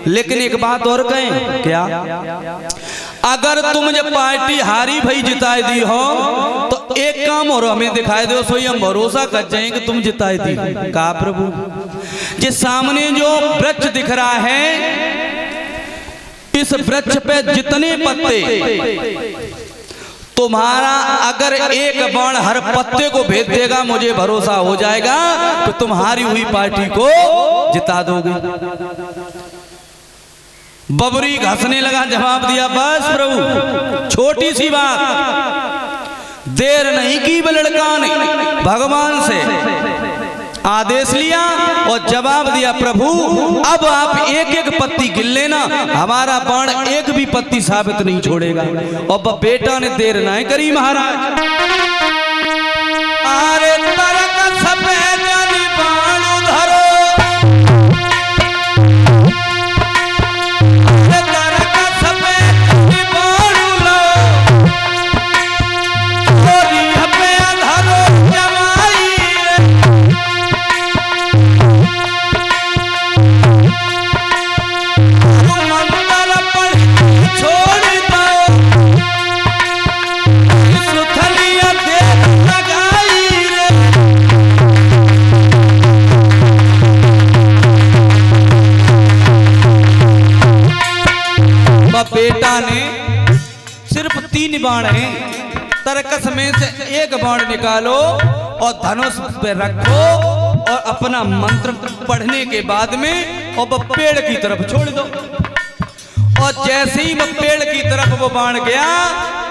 लेकिन एक बात और कहें क्या, अगर तुम जब पार्टी हारी भाई जिताए दी हो तो एक काम और हमें दिखाई दो, सो हम भरोसा कर जाएं कि तुम जिताए दी। कहा प्रभु जिस सामने जो वृक्ष दिख रहा है, इस वृक्ष पे जितने पत्ते, तुम्हारा अगर एक बाण हर पत्ते को भेद देगा, मुझे भरोसा हो जाएगा कि तुम्हारी हुई पार्टी को जिता दोगे। बबरी घसने लगा, जवाब दिया बस प्रभु छोटी सी बात। देर नहीं की लड़का ने भगवान से आदेश लिया और जवाब दिया, प्रभु अब आप एक एक पत्ती गिन लेना, हमारा बाण एक भी पत्ती साबित नहीं छोड़ेगा। और बेटा ने देर नहीं करी महाराज, अरे तरक सफेद बाण धरो, तरक सफेद बाण लो, धरो जमाई बेटा ने सिर्फ 3 बाण हैं, तरकस में से एक बाण निकालो और धनुष पे रखो और अपना मंत्र पढ़ने के बाद में और वो पेड़ की तरफ छोड़ दो। और जैसे ही वो पेड़ की तरफ वो बाण गया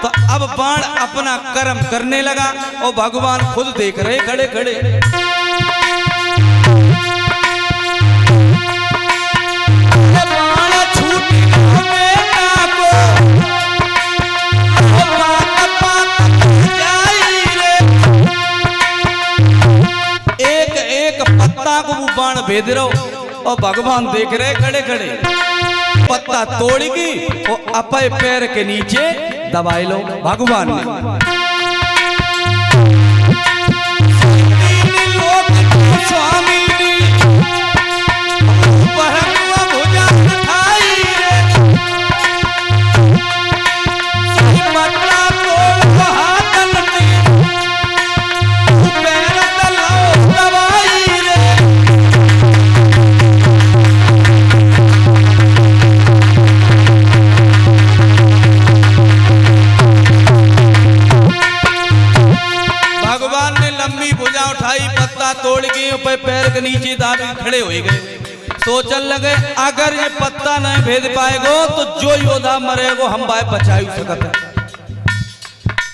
तो अब बाण अपना कर्म करने लगा और भगवान खुद देख रहे खड़े खड़े। पत्ता को वो बाण भेद रहो और भगवान देख रहे खड़े खड़े। पत्ता तोड़ की और अपने पैर के नीचे दबाई लो भगवान ने। स्वामी तोड़ के पैर के नीचे दाबी खड़े हो गए। सोचन लगे अगर ये पत्ता नहीं भेद पाएगो तो जो योद्धा मरेगो हम भाई बचाई सकते।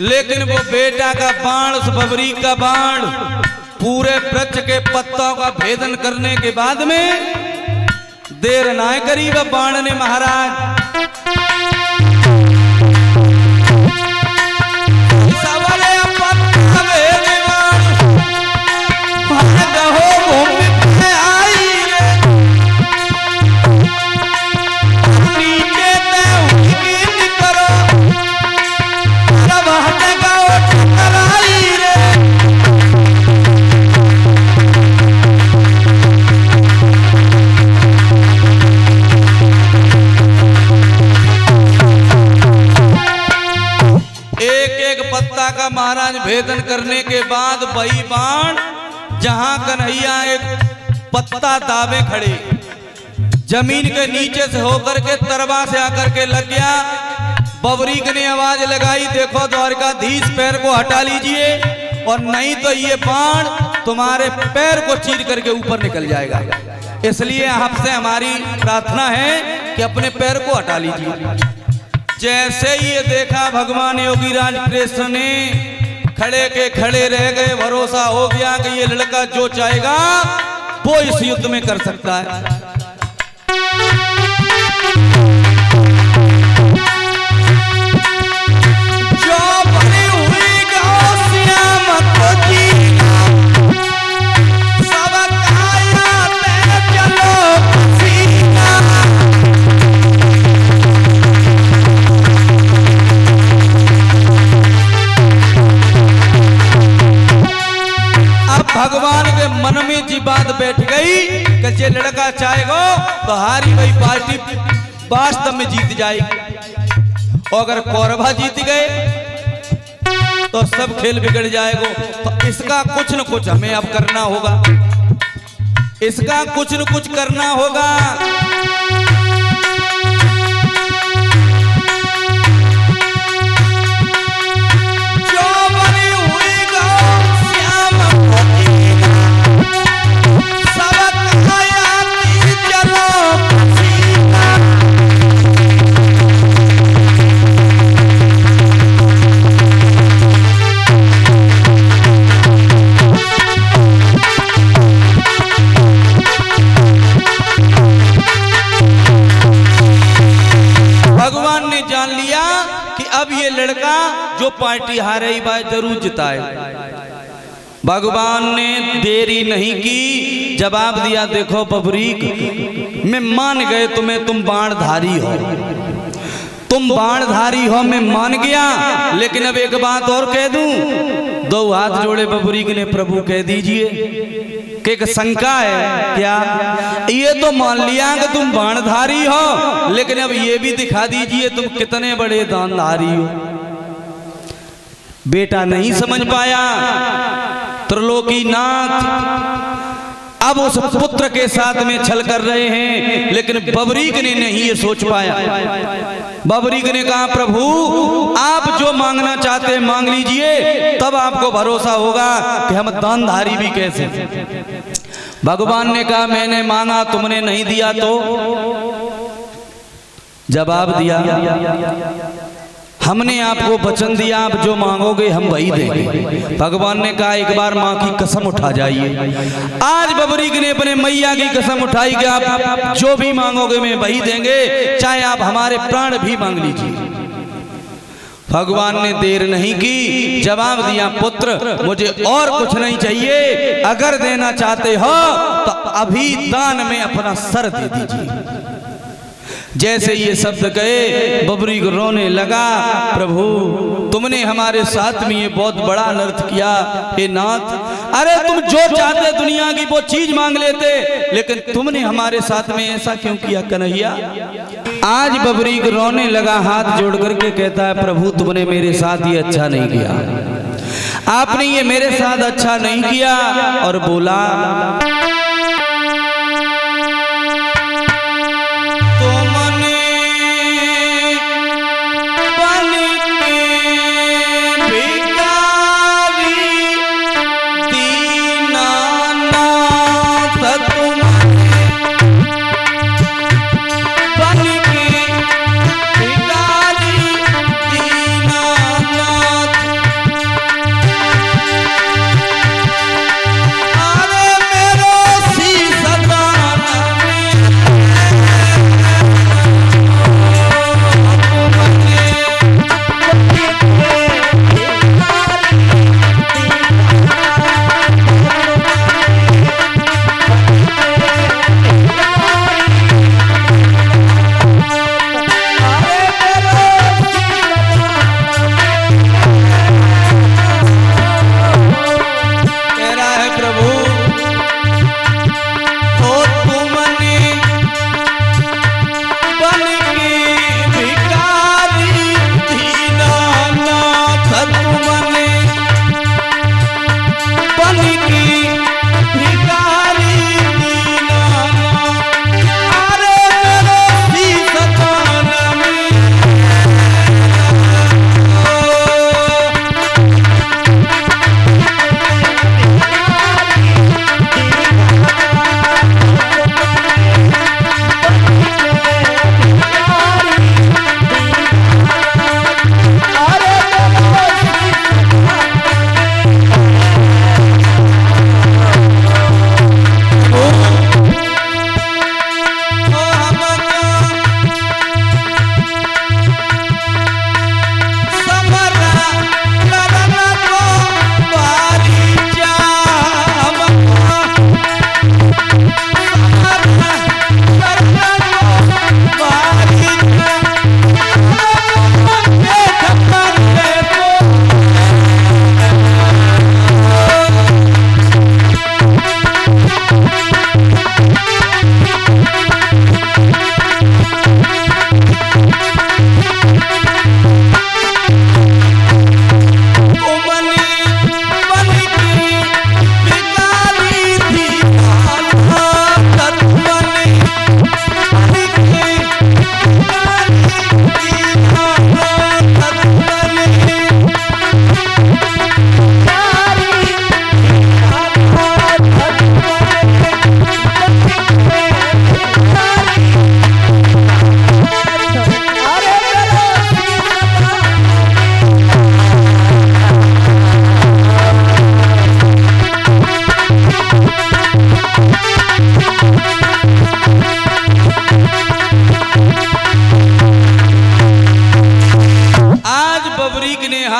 लेकिन वो बेटा का बाण, उस बबरी का बाण पूरे वृक्ष के पत्तों का भेदन करने के बाद में देर ना करी वह बाण ने महाराज महाराज भेदन करने के बाद वही बाण जहां कन्हैया एक पत्ता दावे खड़े जमीन के नीचे से होकर के तरवा से आकर के लग गया। बबरी ने आवाज लगाई, देखो द्वारकाधीश पैर को हटा लीजिए और नहीं तो ये बाण तुम्हारे पैर को चीर करके ऊपर निकल जाएगा। इसलिए आपसे हमारी प्रार्थना है कि अपने पैर को हटा लीजिए। जैसे ही ये देखा भगवान योगीराज कृष्ण ने खड़े के खड़े रह गए। भरोसा हो गया कि ये लड़का जो चाहेगा वो इस युद्ध में कर सकता है। भगवान के मन में जी बात बैठ गई कि जे लड़का चाहेगा तो हारी भाई पार्टी पार्टी वास्तव में जीत जाएगी। और अगर कौरवा जीत गए तो सब खेल बिगड़ जाएगा। तो इसका कुछ न कुछ हमें अब करना होगा, इसका कुछ न कुछ करना होगा। लड़का जो पार्टी हारे बात जरूर जिताए। भगवान ने देरी नहीं की, जवाब दिया देखो बबरीक, मैं मान गए तुम्हें, तुम बाणधारी हो, तुम बाणधारी हो, मैं मान गया। लेकिन अब एक बात और कह दूं। दो हाथ जोड़े बबरीक ने, प्रभु कह दीजिए कि एक शंका है क्या? ये तो मान लिया कि तुम बाणधारी हो, लेकिन अब ये भी दिखा दीजिए तुम कितने बड़े दानधारी हो। बेटा नहीं समझ पाया त्रिलोकीनाथ, अब उस पुत्र के साथ में छल कर रहे हैं, लेकिन बबरीक ने नहीं ये सोच पाया। बबरीक ने कहा प्रभु आप जो मांगना चाहते हैं मांग लीजिए, तब आपको भरोसा होगा कि हम दानधारी भी कैसे। भगवान ने कहा मैंने मांगा तुमने नहीं दिया, तो जवाब दिया हमने आपको वचन दिया आप जो मांगोगे हम वही देंगे। भगवान ने कहा एक बार माँ की कसम उठा जाइए। आज बबरीक ने अपने मैया की कसम उठाई कि आप जो भी मांगोगे मैं वही देंगे, चाहे आप हमारे प्राण भी मांग लीजिए। भगवान ने देर नहीं की, जवाब दिया पुत्र मुझे और कुछ नहीं चाहिए, अगर देना चाहते हो तो अभी दान में अपना सर दे दीजिए। जैसे ये शब्द कहे बबरीक रोने लगा, प्रभु तुमने हमारे साथ में ये बहुत बड़ा अनर्थ किया हे नाथ। अरे तुम जो चाहते दुनिया की वो चीज मांग लेते, लेकिन तुमने हमारे साथ में ऐसा क्यों किया कन्हैया। आज बबरीक रोने लगा, हाथ जोड़ करके कहता है प्रभु तुमने मेरे साथ ये अच्छा नहीं किया, आपने ये मेरे साथ अच्छा नहीं किया। और बोला मेरा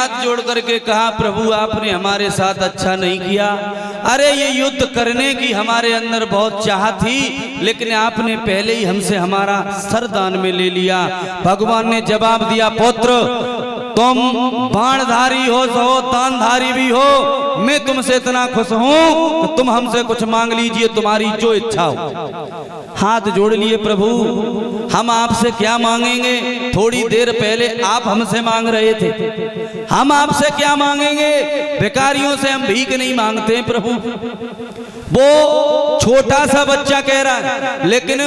हाथ जोड़ करके कहा, प्रभु आपने हमारे साथ अच्छा नहीं किया। अरे ये युद्ध करने की हमारे अंदर बहुत चाह थी, लेकिन आपने पहले ही हमसे हमारा सर दान में ले लिया। भगवान ने जवाब दिया, पुत्र तुम बाणधारी हो सो दानधारी भी हो, मैं तुमसे इतना खुश हूं तो तुम हमसे कुछ मांग लीजिए, तुम्हारी जो इच्छा हो। हाथ जोड़ लिए, प्रभु हम आपसे क्या मांगेंगे? थोड़ी देर पहले आप हमसे मांग रहे थे, हम आपसे क्या मांगेंगे? भिखारियों से हम भीख नहीं मांगते प्रभु। वो छोटा सा बच्चा कह रहा है, लेकिन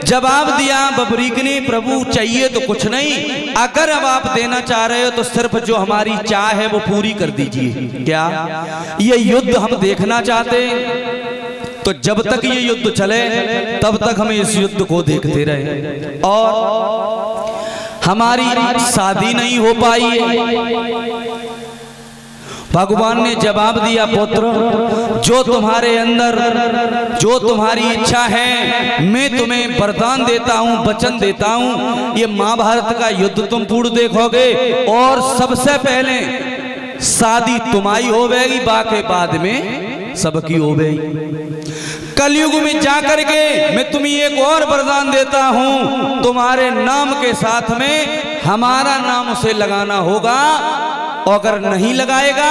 जवाब दिया बबरीक ने, प्रभु चाहिए तो कुछ नहीं, अगर अब आप देना चाह रहे हो तो सिर्फ जो हमारी चाह है वो पूरी कर दीजिए। क्या ये युद्ध हम देखना चाहते हैं? तो जब तक ये युद्ध चले तब तक हमें इस युद्ध को देखते रहे। और हमारी शादी नहीं हो पाई है। भगवान ने जवाब दिया, पुत्र जो तुम्हारे अंदर, जो तुम्हारी इच्छा है, मैं तुम्हें वरदान देता हूं, वचन देता हूं, ये महाभारत का युद्ध तुम पूर्ण देखोगे और सबसे पहले शादी तुम्हारी होवेगी, बाकी बाद में सबकी होवेगी। कलयुग में जाकर के मैं तुम्हें एक और वरदान देता हूं, तुम्हारे नाम के साथ में हमारा नाम उसे लगाना होगा, और अगर नहीं लगाएगा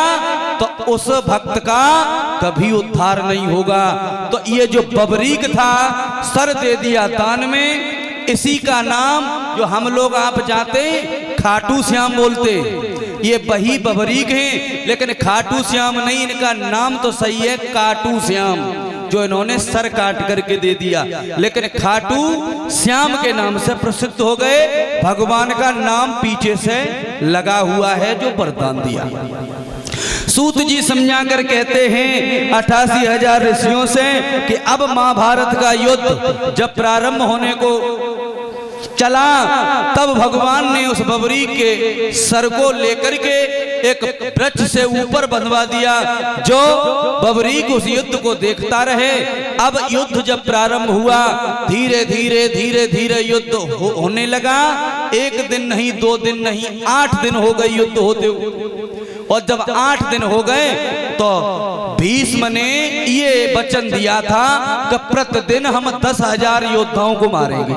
तो उस भक्त का कभी उद्धार नहीं होगा। तो ये जो बबरीक था, सर दे दिया दान में, इसी का नाम जो हम लोग आप जाते खाटू श्याम बोलते, ये वही बबरीक हैं, लेकिन खाटू श्याम नहीं, इनका नाम तो सही है काटू श्याम, जो इन्होंने सर काट करके दे दिया, लेकिन खाटू श्याम के नाम से प्रसिद्ध हो गए। भगवान का नाम पीछे से लगा हुआ है जो वरदान दिया। सूत जी समझा कर कहते हैं 88,000 ऋषियों से कि अब महाभारत का युद्ध जब प्रारंभ होने को चला, तब भगवान ने उस बबरीक के सर को लेकर के एक वृक्ष से ऊपर बंधवा दिया, जो बबरीक उस युद्ध को देखता रहे। अब युद्ध जब प्रारंभ हुआ, धीरे धीरे धीरे धीरे युद्ध होने लगा। एक दिन नहीं, 2 दिन नहीं, 8 दिन हो गए युद्ध होते हुए। और जब 8 दिन हो गए तो भीष्म ने ये वचन दिया था कि प्रतिदिन हम 10,000 योद्धाओं को मारेंगे।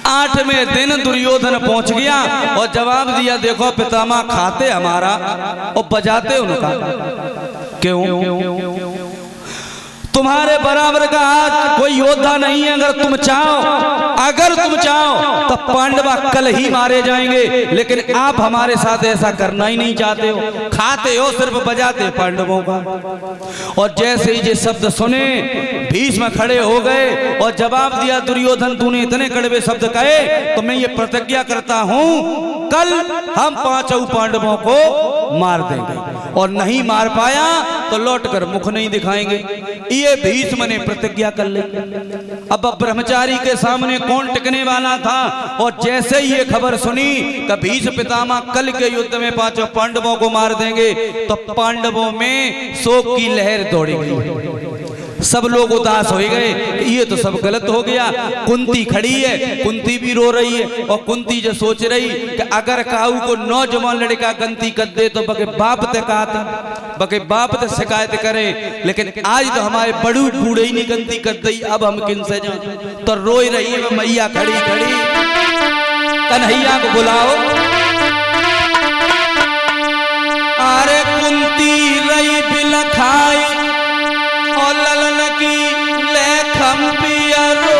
8वें दिन दुर्योधन पहुंच गया और जवाब दिया, देखो पितामह खाते हमारा और बजाते उनका। क्यों? तुम्हारे बराबर का आज कोई योद्धा नहीं है। अगर तुम चाहो तो पांडवा कल ही मारे जाएंगे, लेकिन आप हमारे साथ ऐसा करना ही नहीं चाहते हो, खाते हो सिर्फ बजाते पांडवों का। और जैसे ही ये शब्द सुने भीष्म खड़े हो गए और जवाब दिया, दुर्योधन तूने इतने कड़वे शब्द कहे तो मैं ये प्रतिज्ञा करता हूं कल हम 5 पांडवों को मार देंगे, और नहीं मार पाया तो लौटकर मुख नहीं दिखाएंगे। ये भीष्म ने प्रतिज्ञा कर ली। अब ब्रह्मचारी के सामने कौन टिकने वाला था? और जैसे ही ये खबर सुनी कि भीष्म पितामह कल के युद्ध में 5 पांडवों को मार देंगे, तो पांडवों में शोक की लहर दौड़ी गई। सब लोग उदास हो गए, ये तो सब गलत हो गया। कुंती खड़ी है, कुंती भी रो रही है, और कुंती जो सोच रही कि अगर काऊ को नौजवान लड़का गलती कर दे तो बके बाप ते कहा था, बके बाप ते शिकायत करे, लेकिन आज तो हमारे बड़ू बूढ़े ही नहीं गलती कर दी, अब हम किन से जाएं? तो रोई रही है मैया खड़ी खड़ी। कन्हैया को बुलाओ। अरे कुंती रही बिलखाई और ललन की लेखम पिया रोई।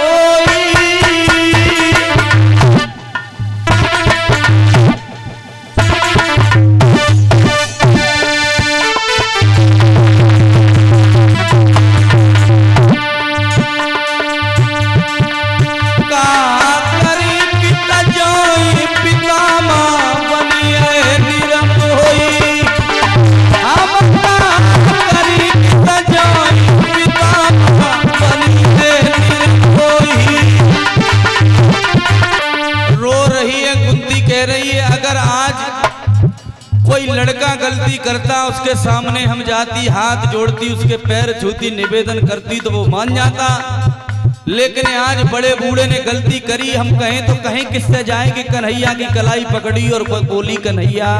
कोई लड़का गलती करता, उसके सामने हम जाती, हाथ जोड़ती, उसके पैर छूती, निवेदन करती तो वो मान जाता, लेकिन आज बड़े बूढ़े ने गलती करी, हम कहें तो कहें किससे जाएं कि कन्हैया की कलाई पकड़ी और बोली कन्हैया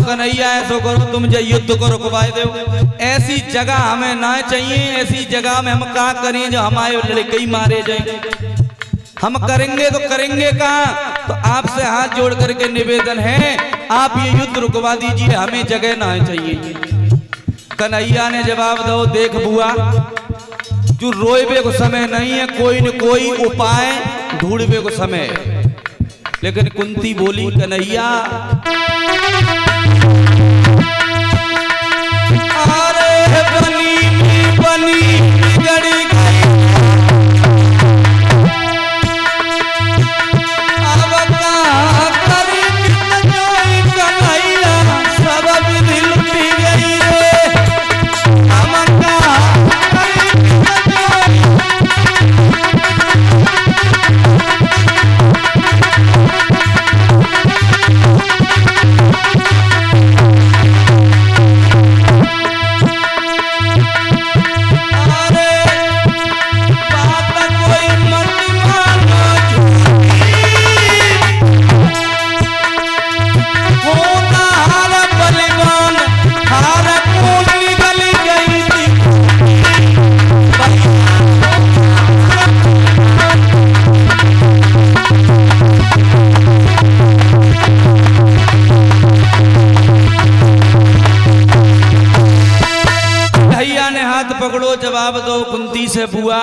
कन्हैया ऐसो करो तुम जो युद्ध को रुकवाए दो। ऐसी जगह हमें ना चाहिए, ऐसी जगह में हम क्या करें जो हमारे लड़के ही मारे जाएंगे। हम करेंगे तो करेंगे कहाँ। तो आपसे हाथ जोड़ करके निवेदन है आप ये युद्ध रुकवा दीजिए, हमें जगह ना चाहिए। कन्हैया ने जवाब दो, देख बुआ जो रोएबे को समय नहीं है, कोई न कोई उपाय ढूंढबे को समय है। लेकिन कुंती बोली कन्हैया बनी गड़ी गई अब कहाँ करी कन्हैया सब दिल पी गई रे। हम जवाब दो कुंती से बुआ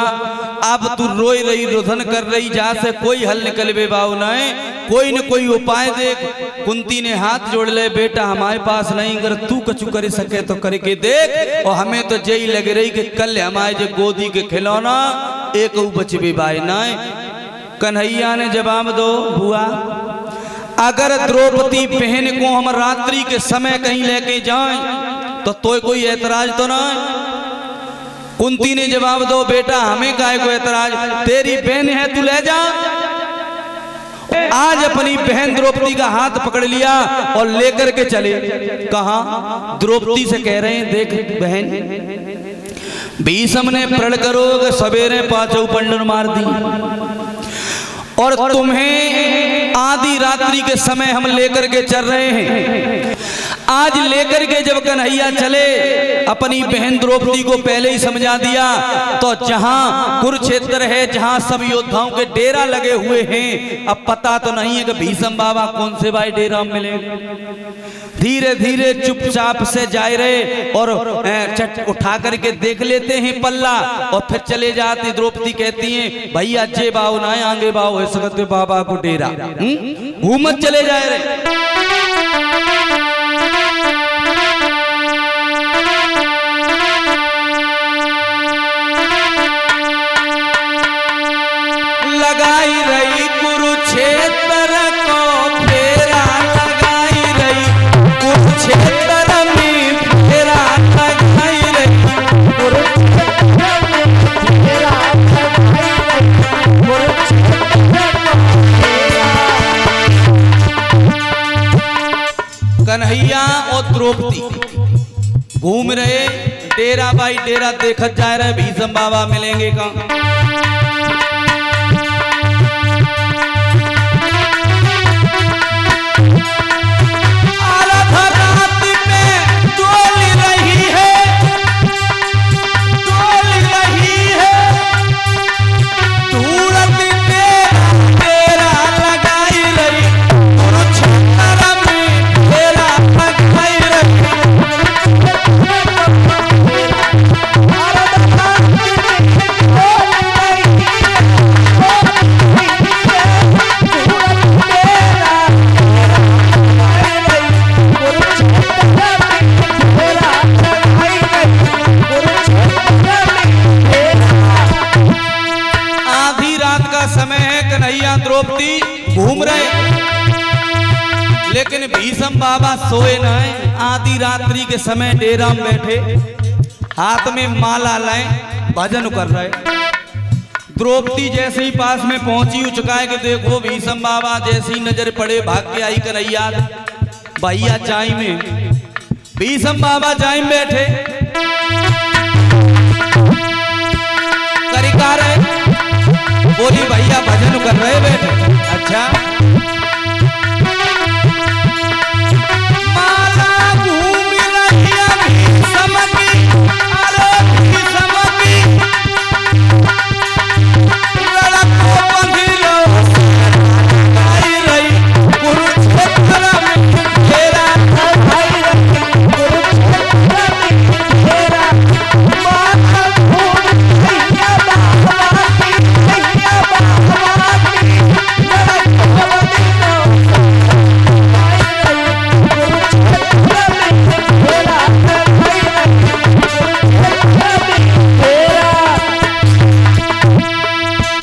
अब तू रोई रही रुधन कर रही, जहाँ से कोई हल निकलवे बाऊ नहीं, कोई न कोई उपाय देख। कुंती ने हाथ जोड़ ले, बेटा हमारे पास नहीं, अगर तू कछु कर सके तो करके देख। और हमें तो यही लग रही कि कल हमारे जो गोदी के खिलौना एक बचबे बाई नहीं। कन्हैया ने जवाब दो बुआ अगर द्रौपदी बहन को हम रात्रि के समय कहीं लेके जाएं तो कोई ऐतराज तो ना। कुंती ने जवाब दो बेटा हमें काहे को ऐतराज, तेरी बहन है तू ले जा। आज अपनी बहन द्रौपदी का हाथ पकड़ लिया और लेकर के चले। कहा द्रौपदी से कह रहे हैं देख बहन भीष्म ने प्रण करो सवेरे पांचों पंडन मार दी और तुम्हें आधी रात्रि के समय हम लेकर के चल रहे हैं। आज लेकर के जब कन्हैया चले अपनी बहन द्रौपदी को पहले ही समझा दिया तो जहां कुरुक्षेत्र है, जहां सब योद्धाओं के डेरा लगे हुए हैं, अब पता तो नहीं है कि भीष्म बाबा कौन से भाई डेरा में मिले। धीरे धीरे चुपचाप से जाए रहे और उठा करके देख लेते हैं पल्ला और फिर चले जाते। द्रौपदी कहती है भैया जे बाओ ना आगे बाओ है सकते बाबा को डेरा घूमत चले जाए रहे। लगाई रही कुरुक्षेत्र को फेरा, लगाई रही कुरुक्षेत्र में फेरा, लगाई रही कुरुक्षेत्र में फेरा, कन्हैया और द्रौपदी घूम रहे डेरा बाई डेरा देखत जा रहे भीष्म बाबा मिलेंगे कहाँ। भीषम बाबा सोए न, आधी रात्रि के समय डेरा में बैठे, हाथ में माला लाए, भजन कर रहे। द्रौपदी जैसे ही पास में पहुंची, उचकाए के देखो भीषम बाबा जैसे ही नजर पड़े, भाग के आई कन्हैया भैया चाई में। भीषम बाबा चाई में बैठे करिका रहे, बोली भैया भजन कर रहे बैठे। अच्छा माला घूम रही भीषम की, अरे भीषम की लड़को बंधिलो आई रही, कुरुक्षेत्र में घेरा भाई रही, कुरुक्षेत्र में घेरा। माला घूम भैया बाबा की, भैया बाबा की लड़को बंधिलो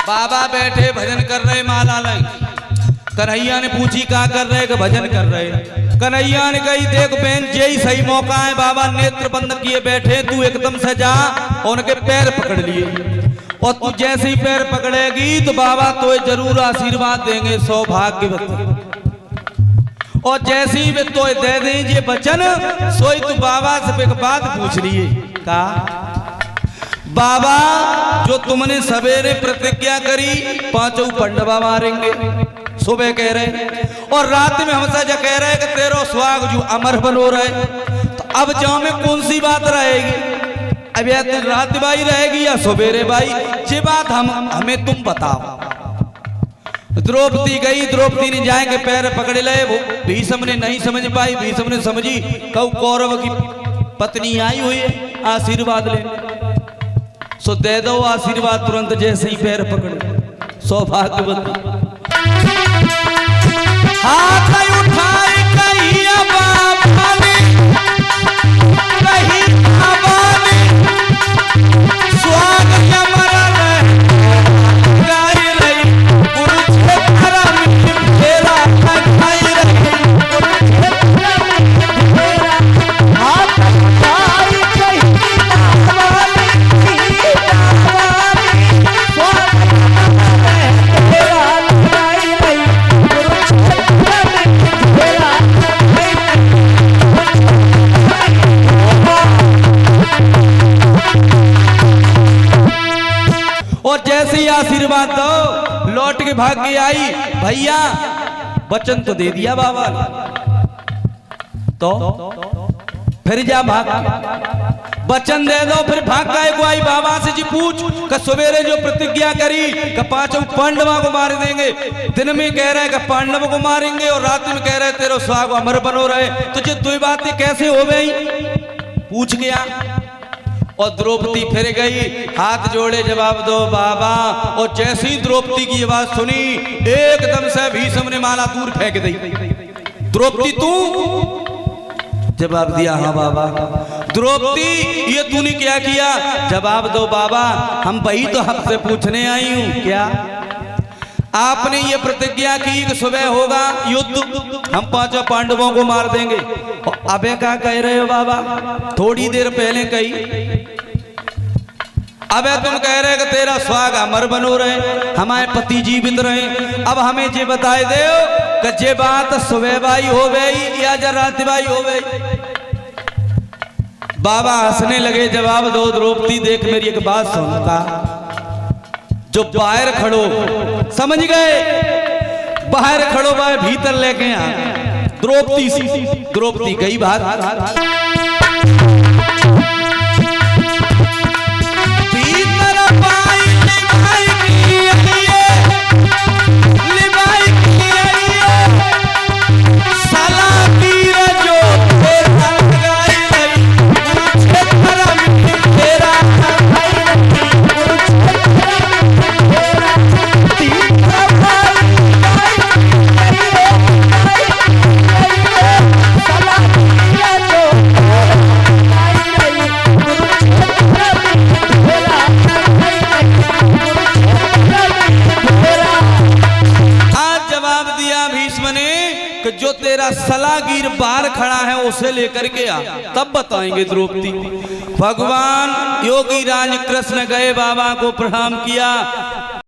बाबा बैठे भजन कर रहे, माला लाई। कन्हैया ने पूछी क्या कर रहे, कि भजन कर रहे। कन्हैया ने कही देख बहन यही सही मौका है, बाबा नेत्र बंद किए बैठे, तू एकदम से जा और उनके पैर पकड़ लिए, और तू जैसे ही पैर पकड़ेगी तो बाबा तो जरूर आशीर्वाद देंगे, सौभाग्यवती। और जैसे ही वे तो दे दीजिए वचन, सोई तू बाबा से एक बात पूछ लिए। का बाबा जो तुमने सवेरे प्रतिज्ञा करी, पांचों पंडवा मारेंगे, सुबह कह रहे, और रात में हमसे जो कह रहे कि तेरो सुहाग जो अमर बनो रहे, तो अब जाओ में कौन सी बात रहेगी? अब या तो रात बाई रहेगी या सवेरे बाई, ये बात हमें तुम बताओ। द्रौपदी गई, द्रौपदी ने जाएंगे पैर पकड़ ले, वो भीषम ने नहीं समझ पाई। भीषम ने समझी कौ कौरव की पत्नी आई हुई है आशीर्वाद ले, सो दे दो आशीर्वाद तुरंत, जैसे ही पैर पकड़े सौभाग्यवती। हाथ उठाए कहिया बाबा ने, कही बाबा ने स्वागत अमर गाय रही, कुरुक्षेत्र में घेरा खाई रही, कुरुक्षेत्र में घेरा। हाथ उठाए कहिया बाबा ने, कही बाबा ने स्वागत अमर घेरा खाई रही, कुरुक्षेत्र में घेरा खाई रही। और जैसे ही आशीर्वाद दो, लौट के भाग के आई, भैया वचन तो दे दिया बाबा ने, तो फिर जा भाग, वचन दे दो, फिर भाग का एक आई बाबा से जी पूछ कि सवेरे जो प्रतिज्ञा करी कि पांचों पांडवों को मार देंगे, दिन में कह रहे कि पांडवों को मारेंगे और रात में कह रहे तेरे सुहाग अमर बनो रहे, तो ये दो बातें कैसे हो गई? पूछ गया। और द्रौपदी फिर गई, हाथ जोड़े जवाब दो बाबा। और जैसी द्रौपदी की आवाज सुनी, एकदम से भीषम ने माला दूर फेंक दी। द्रौपदी तू? जवाब दिया हाँ बाबा। द्रौपदी ये तूने क्या किया? जवाब दो बाबा, हम वही तो हमसे पूछने आई हूं। क्या आपने ये प्रतिज्ञा की कि सुबह होगा युद्ध, हम पांचों पांडवों को मार देंगे, अबे क्या कह रहे हो बाबा? थोड़ी देर पहले कही, अबे तुम कह रहे कि तेरा सुहाग अमर बनो रहे, हमारे पति जीवित रहे। अब हमें ये बताए दे कि ये बात सुबह बाई हो गई या रात बाई हो गई? बाबा हंसने लगे। जवाब दो द्रौपदी, देख मेरी एक बात सुनता, जो बाहर खड़ो, समझ गए? बाहर खड़ो बाहर भीतर लेके आ। द्रौपदी गई बाहर, बाहर खड़ा है उसे लेकर के आ, तब बताएंगे द्रौपदी। भगवान योगी राज कृष्ण गए, बाबा को प्रणाम किया।